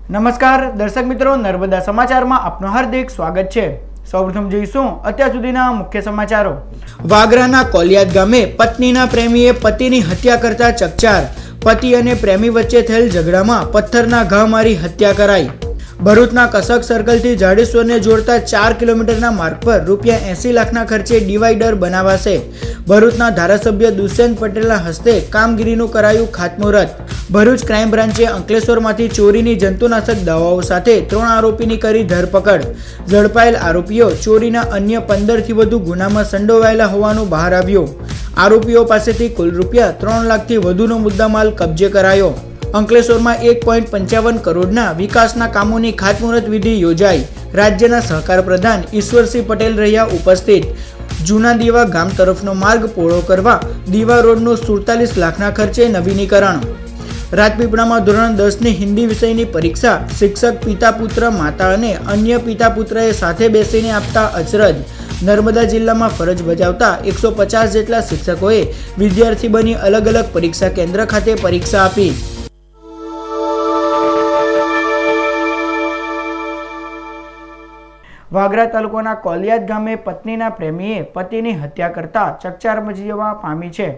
નમસ્કાર દર્શક મિત્રો, નર્મદા સમાચારમાં આપનું હાર્દિક સ્વાગત છે। સૌપ્રથમ જોઈશું અત્યાર સુધીના મુખ્ય સમાચારો। વાગરાના કોલિયાદ ગામે પત્નીના પ્રેમીએ પતિની હત્યા કરતા ચકચાર। પતિ અને પ્રેમી વચ્ચે થયેલ ઝઘડામાં પથ્થરના ઘા મારી હત્યા કરાઈ। ભરૂચના કસક સર્કલથી જાડેશ્વરને જોડતા 4 કિલોમીટરના માર્ગ પર ₹80 લાખના ખર્ચે ડિવાઈડર બનાવાશે। ભરૂચના ધારાસભ્ય દુષ્યંત પટેલના હસ્તે કામગીરીનું કરાયું ખાતમુહૂર્ત। ભરૂચ ક્રાઇમ બ્રાન્ચે અંકલેશ્વરમાંથી ચોરીની જંતુનાશક દવાઓ સાથે 3 આરોપીની કરી ધરપકડ। ઝડપાયેલ આરોપીઓ ચોરીના અન્ય 15થી વધુ ગુનામાં સંડોવાયેલા હોવાનું બહાર આવ્યું। આરોપીઓ પાસેથી કુલ ₹3 લાખથી વધુનો મુદ્દામાલ કબજે કરાયો। અંકલેશ્વરમાં 1.55 કરોડના વિકાસના કામોની ખાતમુહૂર્ત વિધિ યોજાઈ। રાજ્યના સહકાર પ્રધાન ઈશ્વરસિંહ પટેલ રહ્યા ઉપસ્થિત। જૂના દીવા ગામ તરફનો માર્ગ પહોળો કરવા દીવા રોડનું 47 લાખના ખર્ચે નવીનીકરણ। રાજપીપળામાં ધોરણ 10ની હિન્દી વિષયની પરીક્ષા શિક્ષક પિતા પુત્ર માતા અને અન્ય પિતા પુત્રએ સાથે બેસીને આપતા અચરજ। નર્મદા જિલ્લામાં ફરજ બજાવતા 150 જેટલા શિક્ષકોએ વિદ્યાર્થી બની અલગ અલગ પરીક્ષા કેન્દ્ર ખાતે પરીક્ષા આપી। વાગરા તાલુકાના કોલિયાદ ગામે પત્નીના પ્રેમીએ પતિની હત્યા કરતા ચકચાર મચી જવા પામી છે।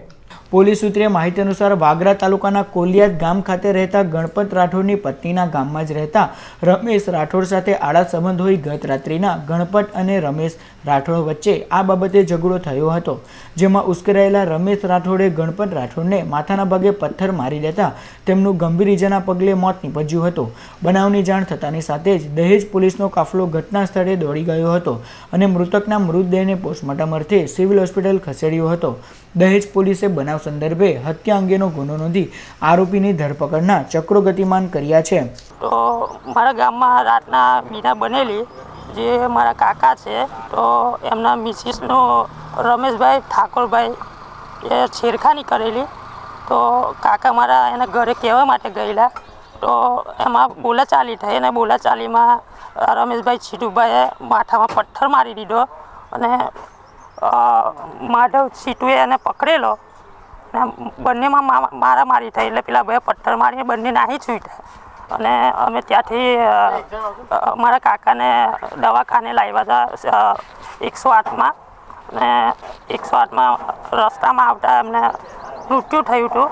પોલીસ સૂત્રે માહિતી અનુસાર વાગરા તાલુકાના કોલિયાદ ગામ ખાતે રહેતા ગણપત રાઠોડની પત્નીના ગામમાં જ રહેતા રમેશ રાઠોડ સાથે આડા સંબંધ હોઈ ગત રાત્રિના ગણપત અને રમેશ રાઠોડ વચ્ચે આ બાબતે ઝઘડો થયો હતો, જેમાં ઉશ્કેરાયેલા રમેશ રાઠોડે ગણપત રાઠોડને માથાના ભાગે પથ્થર મારી દેતા તેમનું ગંભીર ઇજાના પગલે મોત નીપજ્યું હતું। બનાવની જાણ થતાની સાથે જ દહેજ પોલીસનો કાફલો ઘટના સ્થળે દોડી ગયો હતો અને મૃતકના મૃતદેહને પોસ્ટમોર્ટમ અર્થે સિવિલ હોસ્પિટલ ખસેડ્યો હતો। દહેજ પોલીસે બનાવ સંદર્ભે હત્યા અંગેનો ગુનો નોંધી આરોપીની ધરપકડના ચક્રો ગતિમાન કર્યા છે। તો મારા ગામમાં રાતના બીના બનેલી, જે મારા કાકા છે તો એમના મિસિસનો રમેશભાઈ ઠાકોરભાઈ એ છેડખાની કરેલી। તો કાકા મારા એના ઘરે કહેવા માટે ગયેલા, તો એમાં બોલાચાલી થઈ અને બોલાચાલીમાં રમેશભાઈ છીટુભાઈએ માથામાં પથ્થર મારી દીધો અને માધવ છીટુએ એને પકડેલો અને બંનેમાં મારામારી થઈ। એટલે પેલા ભાઈએ પથ્થર મારીને બંને નાહી છૂટ્યા અને અમે ત્યાંથી મારા કાકાને દવાખાને લાવ્યા હતા 108માં, અને 108માં રસ્તામાં આવતા એમને મૃત્યુ થયું હતું।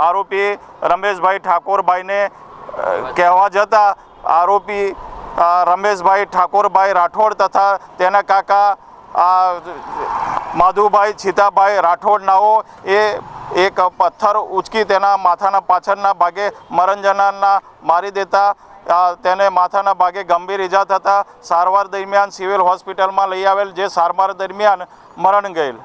આરોપી રમેશભાઈ ઠાકોરભાઈને કહેવા જતાં આરોપી રમેશભાઈ ઠાકોરભાઈ રાઠોડ તથા તેના કાકા માધુભાઈ છીતાભાઈ રાઠોડ નાઓ એ એક પથ્થર ઉચકી તેના માથાના પાછળના ભાગે મરણજનારના મારી દેતા તેને માથાના ભાગે ગંભીર ઈજા થતાં સારવાર દરમિયાન સિવિલ હોસ્પિટલમાં લઈ આવેલ, જે સારવાર દરમિયાન મરણ ગયેલ।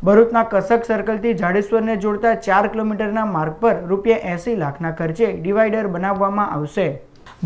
ભરૂચના કસક સર્કલથી જાડેશ્વરને જોડતા 4 કિલોમીટરના માર્ગ પર ₹80 લાખના ખર્ચે ડિવાઈડર બનાવવામાં આવશે।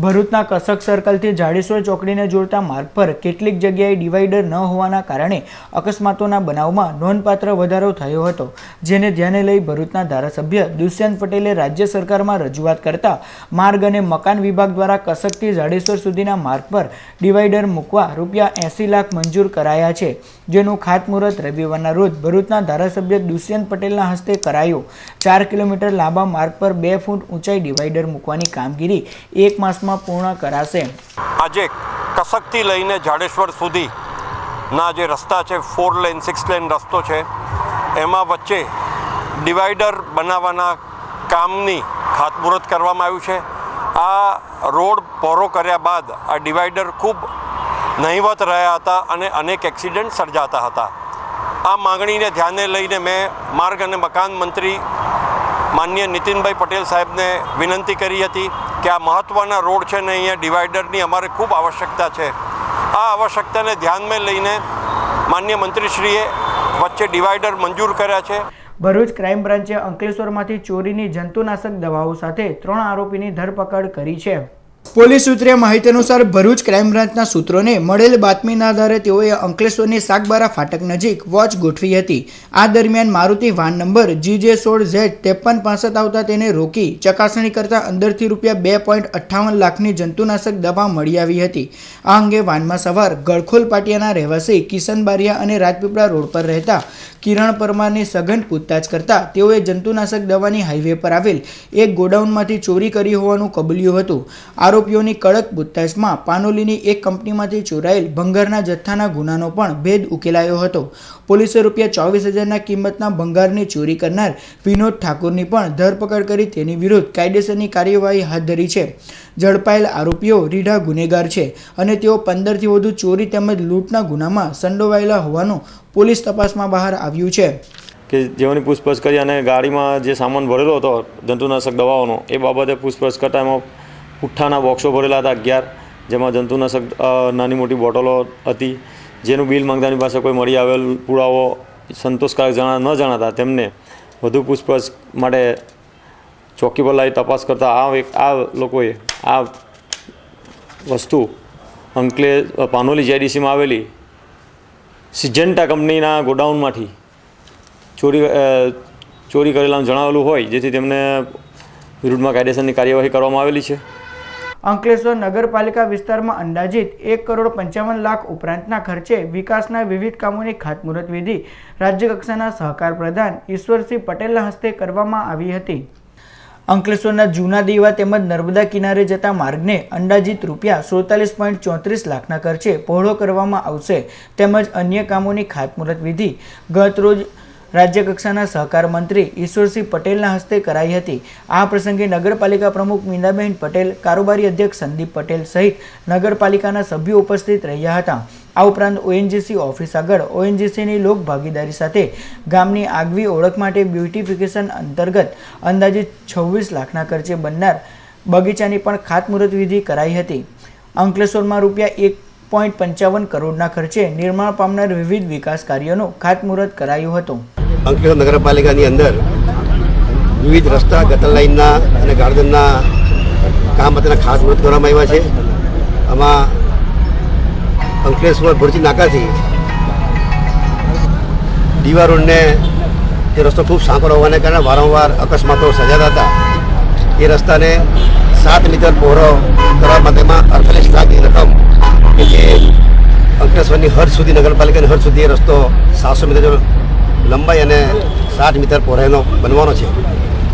ભરૂચના કસક સર્કલથી જાડેશ્વર ચોકડીને જોડતા માર્ગ પર કેટલીક જગ્યાએ ડિવાઈડર ન હોવાના કારણે અકસ્માતોના બનાવમાં નોંધપાત્ર વધારો થયો હતો, જેને ધ્યાને લઈ ભરૂચના ધારાસભ્ય દુષ્યંત પટેલે રાજ્ય સરકારમાં રજૂઆત કરતા માર્ગ અને મકાન વિભાગ દ્વારા કસકથી જાડેશ્વર સુધીના માર્ગ પર ડિવાઈડર મૂકવા ₹80 લાખ મંજૂર કરાયા છે, જેનું ખાતમુહૂર્ત રવિવારના રોજ ભરૂચના ધારાસભ્ય દુષ્યંત પટેલના હસ્તે કરાયું। 4 કિલોમીટર લાંબા માર્ગ પર 2 ફૂટ ઊંચાઈ ડિવાઈડર મૂકવાની કામગીરી 1 માસમાં પૂર્ણ કરાશે। આજે કસકથી લઈને જાડેશ્વર સુધીના જે રસ્તા છે 4 લેન 6 લેન રસ્તો છે, એમાં વચ્ચે ડિવાઈડર બનાવવાના કામની ખાતમુહૂર્ત કરવામાં આવ્યું છે। આ રોડ પહોળો કર્યા બાદ આ ડિવાઈડર ખૂબ નહીવત રહ્યા હતા અને અનેક એક્સિડન્ટ સર્જાતા હતા। આ માંગણીને ધ્યાને લઈને મેં માર્ગ અને મકાન મંત્રી માનનીય નીતિનભાઈ પટેલ સાહેબને વિનંતી કરી હતી કે આ મહત્ત્વના રોડ છે ને અહીંયા ડિવાઈડરની અમારે ખૂબ આવશ્યકતા છે। આ આવશ્યકતાને ધ્યાનમાં લઈને માનનીય મંત્રીશ્રીએ વચ્ચે ડિવાઈડર મંજૂર કર્યા છે। ભરૂચ ક્રાઇમ બ્રાન્ચે અંકલેશ્વરમાંથી ચોરીની જંતુનાશક દવાઓ સાથે 3 આરોપીની ધરપકડ કરી છે। પોલીસ સૂત્રે માહિતી અનુસાર ભરૂચ ક્રાઇમ બ્રાન્ચના સૂત્રોને મળેલ બાતમીના આધારે તેઓએ અંકલેશ્વરની સાગબારા ફાટક નજીક વોચ ગોઠવી હતી। આ દરમિયાન મારુતિ વાન નંબર GJ16Z5365 આવતા તેને રોકી ચકાસણી કરતા અંદરથી ₹2.58 લાખની જંતુનાશક દવા મળી આવી હતી। આ અંગે વાનમાં સવાર ગળખોલ પાટિયાના રહેવાસી કિશન બારિયા અને રાજપીપળા રોડ પર રહેતા કિરણ પરમારની સઘન પૂછતાછ કરતા તેઓએ જંતુનાશક દવાની હાઈવે પર આવેલ એક ગોડાઉનમાંથી ચોરી કરી હોવાનું કબૂલ્યું હતું. આરોપીઓની કડક પૂછતાછમાં પાનોલીની એક કંપનીમાંથી ચોરાયેલ ભંગારના જથ્થાના ગુનાનો પણ ભેદ ઉકેલાયો હતો. પોલીસે ₹24,000 કિંમતના ભંગારની ચોરી કરનાર વિનોદ ઠાકોરની પણ ધરપકડ કરી તેની વિરુદ્ધ કાયદેસરની કાર્યવાહી હાથ ધરી છે. ઝડપાયેલ આરોપીઓ રીઢા ગુનેગાર છે અને તેઓ 15થી વધુ ચોરી તેમજ લૂંટના ગુનામાં સંડોવાયેલા હોવાનું પોલીસ તપાસમાં બહાર આવ્યું છે. કે જેઓની પૂછપરછ કરી અને ગાડીમાં જે સામાન ભરેલો હતો જંતુનાશક દવાઓનો એ બાબતે પૂછપરછ કરતાં એમાં પુઠ્ઠાના બોક્સો ભરેલા હતા 11, જેમાં જંતુનાશક નાની મોટી બોટલો હતી, જેનું બિલ માંગતાની પાસે કોઈ મળી આવેલ પુરાવો સંતોષકારક ન જણાતા તેમને વધુ પૂછપરછ માટે ચોકી પર લાવી તપાસ કરતાં આ લોકોએ આ વસ્તુ પાનોલી JDCમાં આવેલી સિજન્ટા કંપનીના ગોડાઉનમાંથી ચોરી કરેલાનું જણાવેલું હોય, જેથી તેમને વિરુદ્ધમાં કાયદેસરની કાર્યવાહી કરવામાં આવેલી છે. અંકલેશ્વર નગરપાલિકા વિસ્તારમાં અંદાજિત 1,55 લાખ ઉપરાંતના ખર્ચે વિકાસના વિવિધ કામોની ખાતમુહૂર્ત વિધિ રાજ્યકક્ષાના સહકાર પ્રધાન ઈશ્વરસિંહ પટેલના હસ્તે કરવામાં આવી હતી. અંકલેશ્વરના જૂના દીવા તેમજ નર્મદા કિનારે જતા માર્ગને અંદાજિત ₹47.34 લાખના ખર્ચે પહોળો કરવામાં આવશે તેમજ અન્ય કામોની ખાતમુહૂર્ત વિધિ ગત રોજ રાજ્યકક્ષાના સહકાર મંત્રી ઈશ્વરસિંહ પટેલના હસ્તે કરાઈ હતી. આ પ્રસંગે નગરપાલિકા પ્રમુખ મીનાબેન પટેલ, કારોબારી અધ્યક્ષ સંદીપ પટેલ સહિત નગરપાલિકાના સભ્યો ઉપસ્થિત રહ્યા હતા. આ ઉપરાંત ONGC ઓફિસ આગળ ONGCની લોક ભાગીદારી સાથે ગામની આગવી ઓળખ માટે બ્યુટિફિકેશન અંતર્ગત અંદાજિત 26 લાખના ખર્ચે બનનાર બગીચાની પણ ખાતમુહૂર્ત વિધિ કરાઈ હતી. અંકલેશ્વરમાં ₹1.55 કરોડના ખર્ચે નિર્માણ પામનાર વિવિધ વિકાસ કાર્યોનું ખાતમુહૂર્ત કરાયું હતું. અંકલેશ્વર નગરપાલિકાની અંદર વિવિધ રસ્તા, ગટર લાઇનના અને ગાર્ડનના કામ માટેના ખાતમુહૂર્ત કરવામાં આવ્યા છે. આમાં અંકલેશ્વર ભુરજી નાકાથી દીવા રોડને એ રસ્તો ખૂબ સાંકડો હોવાને કારણે વારંવાર અકસ્માતો સર્જાતા હતા. એ રસ્તાને 7 મીટર પહોળો કરવા માટેમાં 48 લાખની રકમ કે જે અંકલેશ્વરની હદ સુધી, નગરપાલિકાની હદ સુધી એ રસ્તો 700 મીટર લંબાઈ અને 60 મીટર પહોળાઈનો બનવાનો છે.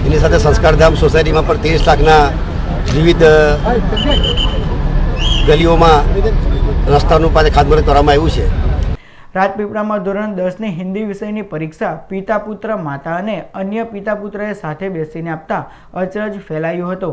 એની સાથે સંસ્કારધામ સોસાયટીમાં પણ 30 લાખના વિવિધ ગલીઓમાં રસ્તાનું પાસે ખાતમુહૂર્ત કરવામાં આવ્યું છે. રાજપીપળામાં ધોરણ 10ની હિન્દી વિષયની પરીક્ષા પિતા પુત્ર માતા અને અન્ય પિતા પુત્રએ સાથે બેસીને આપતા અચરજ ફેલાયો હતો.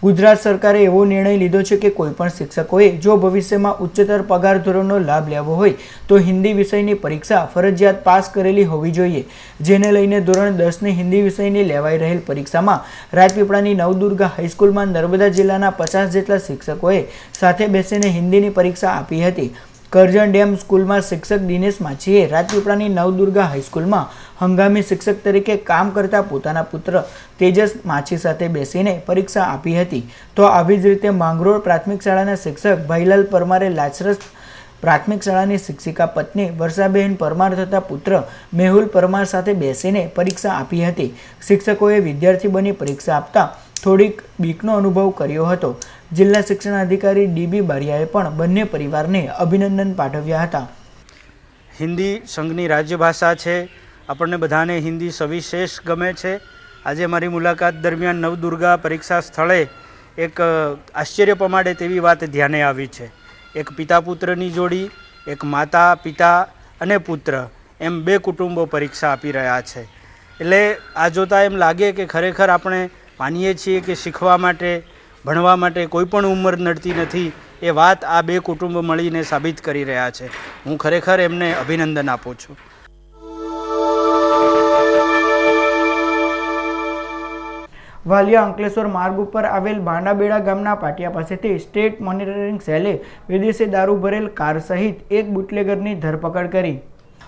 ગુજરાત સરકારે એવો નિર્ણય લીધો છે કે કોઈપણ શિક્ષકોએ જો ભવિષ્યમાં ઉચ્ચતર પગાર ધોરણનો લાભ લેવો હોય તો હિન્દી વિષયની પરીક્ષા ફરજિયાત પાસ કરેલી હોવી જોઈએ. જેને લઈને ધોરણ 10ની હિન્દી વિષયની લેવાઈ રહેલ પરીક્ષામાં રાજપીપળાની નવદુર્ગા હાઈસ્કૂલમાં નર્મદા જિલ્લાના 50 જેટલા શિક્ષકોએ સાથે બેસીને હિન્દીની પરીક્ષા આપી હતી. કરજણ ડેમ સ્કૂલમાં શિક્ષક દિનેશ માછીએ રાજપીપળાની નવદુર્ગા હાઈસ્કૂલમાં હંગામી શિક્ષક તરીકે કામ કરતા પોતાના પુત્ર તેજસ માછી સાથે બેસીને પરીક્ષા આપી હતી. તો આવી જ રીતે માંગરોળ પ્રાથમિક શાળાના શિક્ષક ભાઈલાલ પરમારે લાચરસ પ્રાથમિક શાળાની શિક્ષિકા પત્ની વર્ષાબેન પરમાર તથા પુત્ર મેહુલ પરમાર સાથે બેસીને પરીક્ષા આપી હતી. શિક્ષકોએ વિદ્યાર્થી બની પરીક્ષા આપતા થોડીક બીકનો અનુભવ કર્યો હતો. જિલ્લા શિક્ષણ અધિકારી DB બારિયાએ પણ બંને પરિવારને અભિનંદન પાઠવ્યા હતા. હિન્દી સંઘની રાજ્યભાષા છે. આપણને બધાને હિન્દી સવિશેષ ગમે છે. આજે મારી મુલાકાત દરમિયાન નવદુર્ગા પરીક્ષા સ્થળે એક આશ્ચર્ય પમાડે તેવી વાત ધ્યાને આવી છે. એક પિતા પુત્રની જોડી, એક માતા પિતા અને પુત્ર એમ 2 કુટુંબો પરીક્ષા આપી રહ્યા છે. એટલે આ જોતાં એમ લાગે કે ખરેખર આપણે માનીએ છીએ કે શીખવા માટે, ભણવા માટે કોઈ પણ ઉંમર નડતી નથી. એ વાત આ 2 કુટુંબ મળીને સાબિત કરી રહ્યા છે. હું ખરેખર એમને અભિનંદન આપું છું. વાલિયા અંકલેશ્વર માર્ગ ઉપર આવેલ બાંડાબેડા ગામના પાટિયા પાસેથી સ્ટેટ મોનિટરિંગ સેલે વિદેશી દારૂ ભરેલ કાર સહિત એક બુટલેગરની ધરપકડ કરી.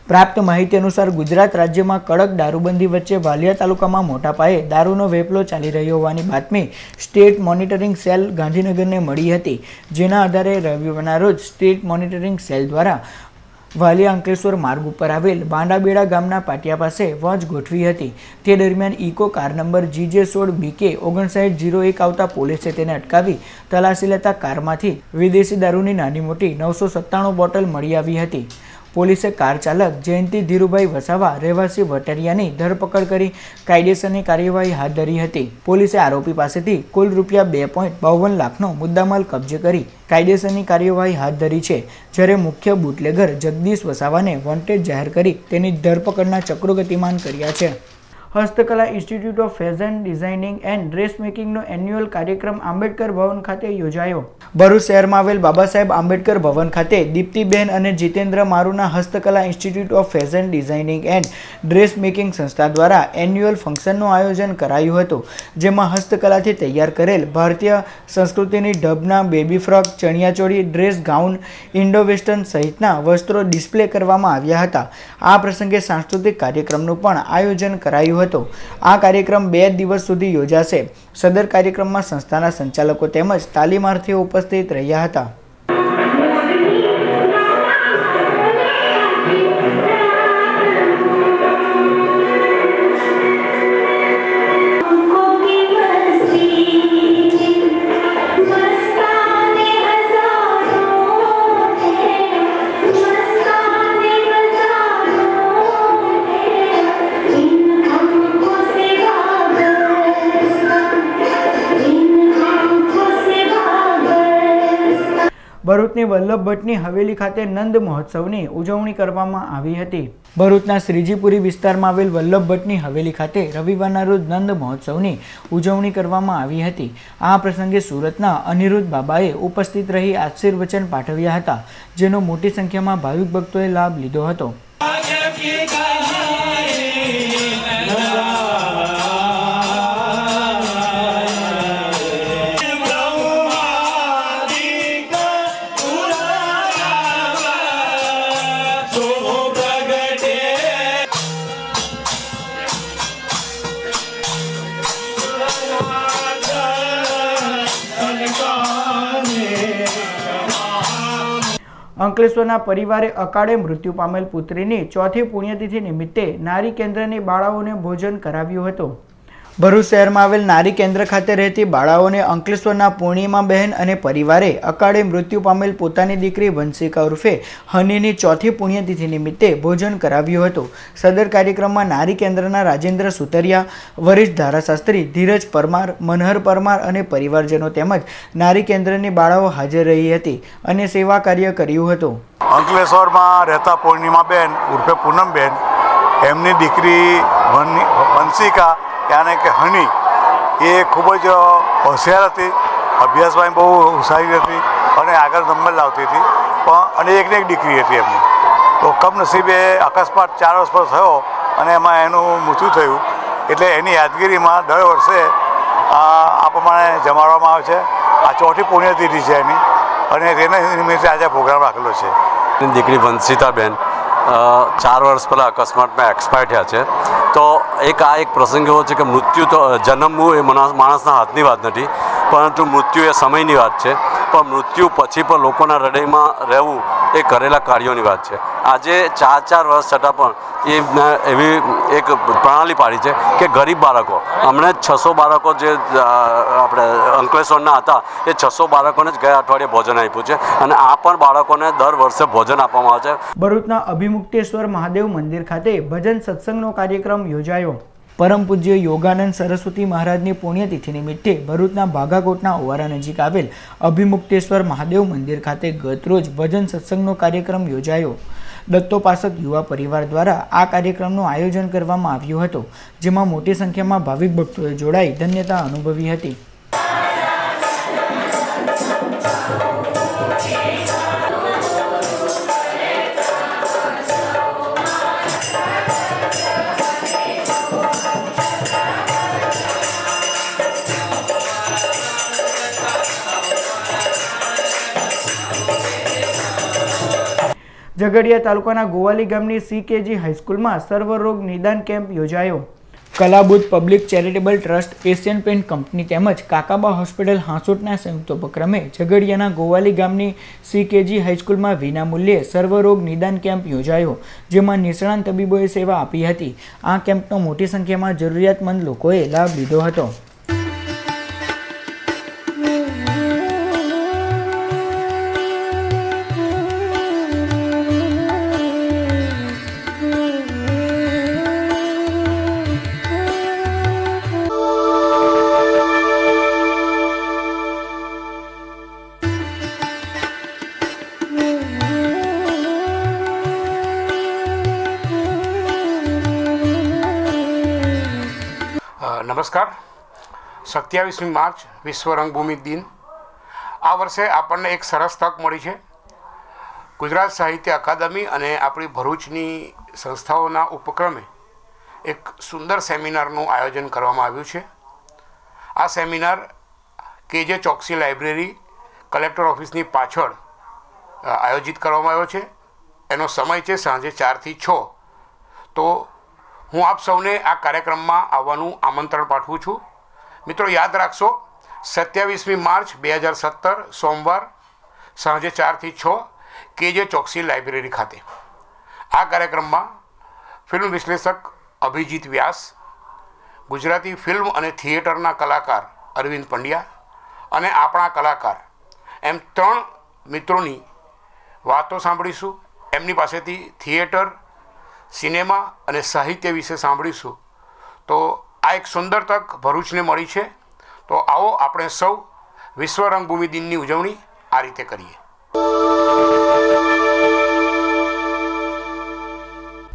પ્રાપ્ત માહિતી અનુસાર ગુજરાત રાજ્યમાં કડક દારૂબંધી વચ્ચે વાલિયા તાલુકામાં મોટા પાયે દારૂનો વેપલો ચાલી રહ્યો હોવાની બાતમી સ્ટેટ મોનિટરિંગ સેલ ગાંધીનગરને મળી હતી. જેના આધારે રવિવારના રોજ સ્ટેટ મોનિટરિંગ સેલ દ્વારા વાલિયા અંકલેશ્વર માર્ગ ઉપર આવેલ બાંડાબેડા ગામના પાટિયા પાસે વોચ ગોઠવી હતી. તે દરમિયાન ઇકો કાર નંબર GJ16BK 5901 આવતા પોલીસે તેને અટકાવી તલાશી લેતા કારમાંથી વિદેશી દારૂની નાની મોટી 997 બોટલ મળી આવી હતી. પોલીસે કાર ચાલક જયંતિ ધીરુભાઈ વસાવા રહેવાસી વટરિયાની ધરપકડ કરી કાયદેસરની કાર્યવાહી હાથ ધરી હતી. પોલીસે આરોપી પાસેથી કુલ રૂપિયા 2.52 લાખનો મુદ્દામાલ કબજે કરી કાયદેસરની કાર્યવાહી હાથ ધરી છે. જ્યારે મુખ્ય બુટલેગર જગદીશ વસાવાને વોન્ટેડ જાહેર કરી તેની ધરપકડના ચક્રો ગતિમાન કર્યા છે. Hastkala institute of fashion designing and dress મેકિંગનો એન્યુઅલ કાર્યક્રમ આંબેડકર ભવન ખાતે યોજાયો. ભરૂચ શહેરમાં આવેલ બાબા સાહેબ આંબેડકર ભવન ખાતે દીપ્તિબેન અને જીતેન્દ્ર મારુના હસ્તકલા institute of fashion designing and dress making સંસ્થા દ્વારા એન્યુઅલ ફંક્શનનું આયોજન કરાયું હતું. જેમાં હસ્તકલાથી તૈયાર કરેલ ભારતીય સંસ્કૃતિની ઢબના બેબી ફ્રોક, ચણિયાચોળી, ડ્રેસ ગાઉન, ઇન્ડો વેસ્ટર્ન સહિતના વસ્ત્રો ડિસ્પ્લે કરવામાં આવ્યા હતા. આ પ્રસંગે સાંસ્કૃતિક કાર્યક્રમનું પણ આયોજન કરાયું હતો. આ કાર્યક્રમ 2 દિવસ સુધી યોજાશે. સદર કાર્યક્રમમાં સંસ્થાના સંચાલકો તેમજ તાલીમાર્થીઓ ઉપસ્થિત રહ્યા હતા. ભરૂચની વલ્લભ ભટ્ટની હવેલી ખાતે નંદ મહોત્સવની ઉજવણી કરવામાં આવી હતી. ભરૂચના શ્રીજીપુરી વિસ્તારમાં આવેલ વલ્લભ ભટ્ટની હવેલી ખાતે રવિવારના રોજ નંદ મહોત્સવની ઉજવણી કરવામાં આવી હતી. આ પ્રસંગે સુરતના અનિરુદ્ધ બાબાએ ઉપસ્થિત રહી આશીર્વચન પાઠવ્યા હતા, જેનો મોટી સંખ્યામાં ભાવિક ભક્તોએ લાભ લીધો હતો. અંકલેશ્વરના પરિવારે અકાળે મૃત્યુ પામેલ પુત્રીની 4થી પુણ્યતિથિ નિમિત્તે નારી કેન્દ્રની બાળાઓને ભોજન કરાવ્યું હતું. ભરૂચ શહેરમાં આવેલ નારી કેન્દ્ર ખાતે રહેતી બાળાઓને અંકલેશ્વરના પૂર્ણિમાબહેન અને પરિવારે અકાળે મૃત્યુ પામેલ પોતાની દીકરી વંશિકા ઉર્ફે હનીની 4થી પુણ્યતિથિ નિમિત્તે ભોજન કરાવ્યું હતું. સદર કાર્યક્રમમાં નારી કેન્દ્રના રાજેન્દ્ર સુતરિયા, વરિષ્ઠ ધારાશાસ્ત્રી ધીરજ પરમાર, મનહર પરમાર અને પરિવારજનો તેમજ નારી કેન્દ્રની બાળાઓ હાજર રહી હતી અને સેવા કાર્ય કર્યું હતું. અંકલેશ્વરમાં રહેતા પૂર્ણિમાબેન ઉર્ફે પૂનમબેન, એમની દીકરી વંશિકા યાને કે હની એ ખૂબ જ હોશિયાર હતી, અભ્યાસમાં બહુ હોશિયારી હતી અને આગળ નંબર લાવતી હતી. પણ અને એકને એક દીકરી હતી એમની. તો કમનસીબે અકસ્માત 4 વર્ષ પર થયો અને એમાં એનું મૃત્યુ થયું. એટલે એની યાદગીરીમાં દર વર્ષે આ પ્રમાણે જમાડવામાં આવે છે. આ 4થી પુણ્યતિથિ છે એની અને તેના નિમિત્તે આજે પ્રોગ્રામ રાખેલો છે. દીકરી વંશિતાબેન 4 વર્ષ પહેલાં અકસ્માતમાં એક્સપાયર થયા છે. તો આ એક પ્રસંગ એવો છે કે મૃત્યુ તો જન્મવું એ માણસના હાથની વાત નથી, પરંતુ મૃત્યુ એ સમયની વાત છે. પણ મૃત્યુ પછી પણ લોકોના હૃદયમાં રહેવું એ કરેલા કાર્યોની વાત છે. આજે 4 વર્ષ છતાં પણ એ એવી એક પ્રણાલી પાડી છે કે ગરીબ બાળકો, હમણાં જ 600 બાળકો જે આપણે અંકલેશ્વરના હતા એ 600 બાળકોને જ ગયા અઠવાડિયે ભોજન આપ્યું છે અને આ પણ બાળકોને દર વર્ષે ભોજન આપવામાં આવે છે. ભરૂચના અભિમુક્તેશ્વર મહાદેવ મંદિર ખાતે ભજન સત્સંગનો કાર્યક્રમ યોજાયો. પરમ પૂજ્ય યોગાનંદ સરસ્વતી મહારાજની પુણ્યતિથિ નિમિત્તે ભરૂચના ભાગાકોટના ઓવારા નજીક આવેલ અભિમુક્તેશ્વર મહાદેવ મંદિર ખાતે ગતરોજ ભજન સત્સંગનો કાર્યક્રમ યોજાયો. દત્તોપાસક યુવા પરિવાર દ્વારા આ કાર્યક્રમનું આયોજન કરવામાં આવ્યું હતું, જેમાં મોટી સંખ્યામાં ભાવિક ભક્તોએ જોડાઈ ધન્યતા અનુભવી હતી. ઝઘડિયા તાલુકાના ગોવાલી ગામની CKG હાઈસ્કૂલમાં સર્વરોગ નિદાન કેમ્પ યોજાયો. Kalabuddh public charitable trust, Asian paint company તેમજ કાકાબા હોસ્પિટલ હાંસોટના સંયુક્ત ઉપક્રમે ઝઘડિયાના ગોવાલી ગામની CKG હાઈસ્કૂલમાં વિનામૂલ્યે સર્વરોગ નિદાન કેમ્પ યોજાયો, જેમાં નિષ્ણાંત તબીબોએ સેવા આપી હતી. આ કેમ્પનો મોટી સંખ્યામાં જરૂરિયાતમંદ લોકોએ લાભ લીધો હતો. નમસ્કાર. 27મી માર્ચ વિશ્વ રંગભૂમિ દિન. આ વર્ષે આપણને એક સરસ તક મળી છે. ગુજરાત સાહિત્ય અકાદમી અને આપણી ભરૂચની સંસ્થાઓના ઉપક્રમે એક સુંદર સેમિનારનું આયોજન કરવામાં આવ્યું છે. આ seminar KJ Choksi library collector ઓફિસની પાછળ આયોજિત કરવામાં આવ્યો છે. એનો સમય છે સાંજે 4 થી 6. તો હું આપ સૌને આ કાર્યક્રમમાં આવવાનું આમંત્રણ પાઠવું છું. મિત્રો, યાદ રાખશો, 27મી માર્ચ 2017 સોમવાર સાંજે 4 થી 6 KJ ચોકસી લાઇબ્રેરી ખાતે. આ કાર્યક્રમમાં ફિલ્મ વિશ્લેષક અભિજીત વ્યાસ, ગુજરાતી ફિલ્મ અને થિયેટરના કલાકાર અરવિંદ પંડ્યા અને આપણા કલાકાર એમ 3 મિત્રોની વાતો સાંભળીશું. એમની પાસેથી થિયેટર, સિનેમા અને સાહિત્ય વિશે સાંભળીશું. તો આ એક સુંદર તક ભરૂચને મળી છે. તો આવો આપણે સૌ વિશ્વ રંગભૂમિ દિનની ઉજવણી આ રીતે કરીએ.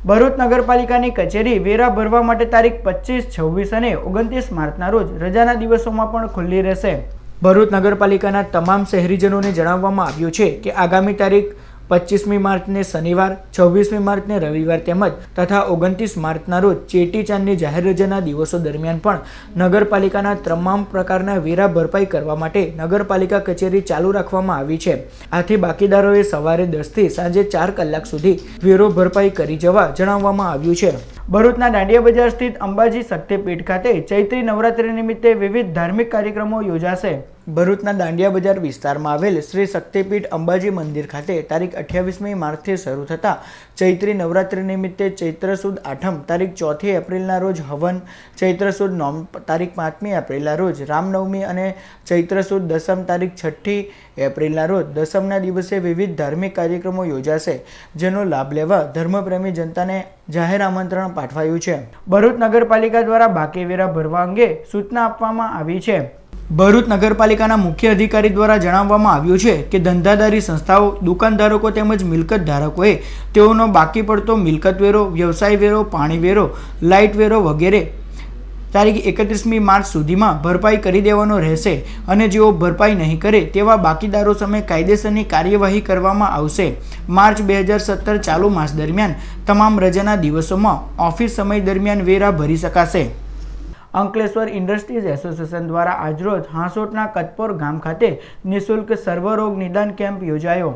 ભરૂચ નગરપાલિકાની કચેરી વેરા ભરવા માટે તારીખ 25, 26 અને 29 માર્ચના રોજ રજાના દિવસોમાં પણ ખુલ્લી રહેશે. ભરૂચ નગરપાલિકાના તમામ શહેરીજનોને જણાવવામાં આવ્યું છે કે આગામી તારીખ 25મી માર્ચને શનિવાર, 26મી માર્ચને રવિવાર તેમજ તથા 29 માર્ચના રોજ ચેટીચાંદની જાહેર રજાના દિવસો દરમિયાન પણ નગરપાલિકાના તમામ પ્રકારના વેરા ભરપાઈ કરવા માટે નગરપાલિકા કચેરી ચાલુ રાખવામાં આવી છે. આથી બાકીદારોએ સવારે 10 થી સાંજે 4 કલાક સુધી વેરો ભરપાઈ કરી જવા જણાવવામાં આવ્યું છે. ભરૂચના દાંડિયા બજાર સ્થિત અંબાજી શક્તિપીઠ ખાતે ચૈત્રી નવરાત્રી નિમિત્તે વિવિધ ધાર્મિક કાર્યક્રમો યોજાશે. ભરૂચના દાંડિયા બજાર વિસ્તારમાં આવેલ શ્રી શક્તિપીઠ અંબાજી મંદિર ખાતે તારીખ 28મી માર્ચથી શરૂ થતા ચૈત્રી નવરાત્રી નિમિત્તે ચૈત્ર સુદ આઠમ તારીખ 4 એપ્રિલના રોજ હવન, ચૈત્ર સુદ નોમ તારીખ 5મી એપ્રિલના રોજ રામનવમી અને ચૈત્ર સુદ દસમ તારીખ 6ઠી એપ્રિલના રોજ દસમના દિવસે વિવિધ ધાર્મિક કાર્યક્રમો યોજાશે, જેનો લાભ લેવા ધર્મપ્રેમી જનતાને જાહેર આમંત્રણ પાઠવાયું છે. ભરૂચ નગરપાલિકા દ્વારા બાકી વેરા ભરવા અંગે સૂચના આપવામાં આવી છે. ભરૂચ નગરપાલિકાના મુખ્ય અધિકારી દ્વારા જણાવવામાં આવ્યું છે કે ધંધાદારી સંસ્થાઓ, દુકાનધારકો તેમજ મિલકત ધારકોએ તેઓનો બાકી પડતો મિલકત વેરો, વ્યવસાય વેરો, પાણી વેરો, લાઇટ વેરો વગેરે તારીખ 31મી માર્ચ સુધીમાં ભરપાઈ કરી દેવાનો રહેશે અને જેઓ ભરપાઈ નહીં કરે તેવા બાકીદારો સામે કાયદેસરની કાર્યવાહી કરવામાં આવશે. માર્ચ 2017 ચાલુ માસ દરમિયાન તમામ રજાના દિવસોમાં ઓફિસ સમય દરમિયાન વેરા ભરી શકાશે. અંકલેશ્વર ઇન્ડસ્ટ્રીઝ એસોસિએશન દ્વારા આજરોજ હાંસોટના કતપોર ગામ ખાતે નિઃશુલ્ક સર્વરોગ નિદાન કેમ્પ યોજાયો.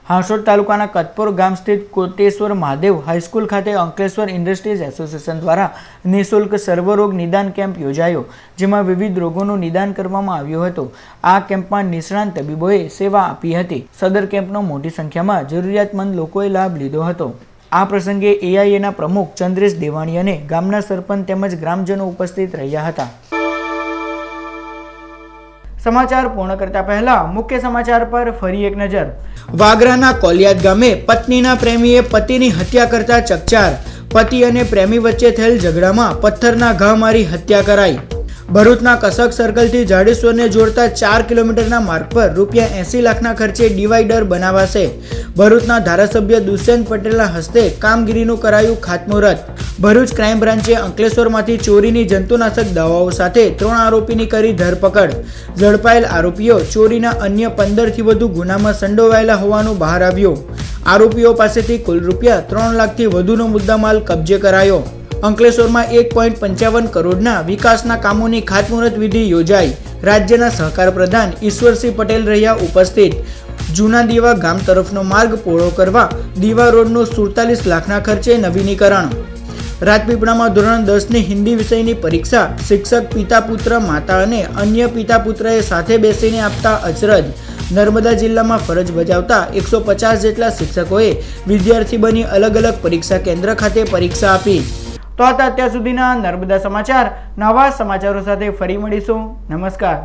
હાંસોટ તાલુકાના કતપોર ગામ સ્થિત કોટેશ્વર મહાદેવ હાઈસ્કૂલ ખાતે અંકલેશ્વર ઇન્ડસ્ટ્રીઝ એસોસિએશન દ્વારા નિઃશુલ્ક સર્વરોગ નિદાન કેમ્પ યોજાયો, જેમાં વિવિધ રોગોનું નિદાન કરવામાં આવ્યું હતું. આ કેમ્પમાં નિષ્ણાંત તબીબોએ સેવા આપી હતી. સદર કેમ્પનો મોટી સંખ્યામાં જરૂરિયાતમંદ લોકોએ લાભ લીધો હતો. આ પ્રસંગે AIAના પ્રમુખ ચંદ્રેશ દેવાણી અને ગામના સરપંચ તેમજ ગ્રામજનો ઉપસ્થિત રહ્યા હતા. સમાચાર પૂર્ણ કરતા પહેલા મુખ્ય સમાચાર પર ફરી એક નજર. વાગરાના કોલિયાદ ગામે પત્નીના પ્રેમીએ પતિની હત્યા કરતા ચકચાર. પતિ અને પ્રેમી વચ્ચે થયેલ ઝઘડામાં પથ્થરના ઘા મારી હત્યા કરાઈ. ભરૂચના કસક સર્કલથી જાડેશ્વરને જોડતા 4 કિલોમીટરના માર્ગ પર ₹80 લાખના ખર્ચે ડિવાઈડર બનાવાશે. ભરૂચના ધારાસભ્ય દુષ્યંત પટેલના હસ્તે કામગીરીનું કરાયું ખાતમુહૂર્ત. ભરૂચ ક્રાઇમ બ્રાન્ચે અંકલેશ્વરમાંથી ચોરીની જંતુનાશક દવાઓ સાથે 3 આરોપીની કરી ધરપકડ. ઝડપાયેલ આરોપીઓ ચોરીના અન્ય 15થી વધુ ગુનામાં સંડોવાયેલા હોવાનું બહાર આવ્યું. આરોપીઓ પાસેથી કુલ ₹3 લાખથી વધુનો મુદ્દામાલ કબજે કરાયો. અંકલેશ્વરમાં 1.55 કરોડના વિકાસના કામોની ખાતમુહૂર્ત વિધિ યોજાઈ. રાજ્યના સહકાર પ્રધાન ઈશ્વરસિંહ પટેલ રહ્યા ઉપસ્થિત. જૂના દીવા ગામ તરફનો માર્ગ પહોળો કરવા દીવા રોડનું 47 લાખના ખર્ચે નવીનીકરણ. રાજપીપળામાં ધોરણ 10ની હિન્દી વિષયની પરીક્ષા શિક્ષક પિતા પુત્ર, માતા અને અન્ય પિતા પુત્રએ સાથે બેસીને આપતા અચરજ. નર્મદા જિલ્લામાં ફરજ બજાવતા 150 જેટલા શિક્ષકોએ વિદ્યાર્થી બની અલગ અલગ પરીક્ષા કેન્દ્ર ખાતે પરીક્ષા આપી. તો હતા અત્યાર સુધીના નર્મદા સમાચાર. નવા સમાચારો સાથે ફરી મળીશું. નમસ્કાર.